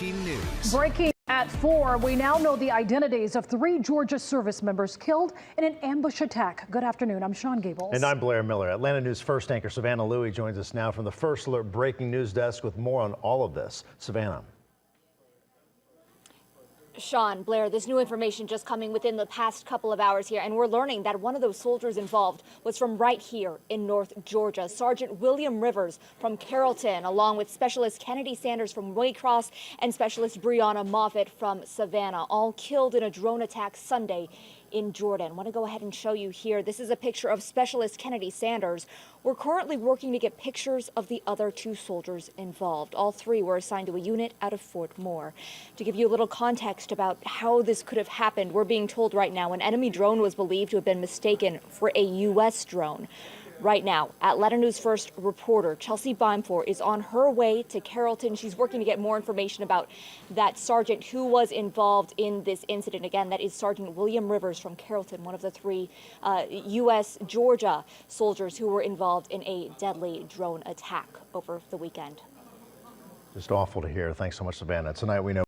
News. Breaking at 4, we now know the identities of 3 Georgia service members killed in an ambush attack. Good afternoon. I'm Sean Gables. And I'm Blair Miller. Atlanta News First anchor Savannah Louie joins us now from the First Alert breaking news desk with more on all of this. Savannah. Sean, Blair, this new information just coming within the past couple of hours here, and we're learning that one of those soldiers involved was from right here in North Georgia. Sergeant William Rivers from Carrollton, along with Specialist Kennedy Sanders from Waycross and Specialist Brianna Moffitt from Savannah, all killed in a drone attack Sunday in Jordan. I want to go ahead and show you here. This is a picture of Specialist Kennedy Sanders. We're currently working to get pictures of the other 2 soldiers involved. All 3 were assigned to a unit out of Fort Moore. To give you a little context about how this could have happened, we're being told right now an enemy drone was believed to have been mistaken for a U.S. drone. Right now, Atlanta News First reporter Chelsea Beimfor is on her way to Carrollton. She's working to get more information about that sergeant who was involved in this incident. Again, that is Sergeant William Rivers from Carrollton, one of the 3 U.S. Georgia soldiers who were involved in a deadly drone attack over the weekend. Just awful to hear. Thanks so much, Savannah. Tonight we know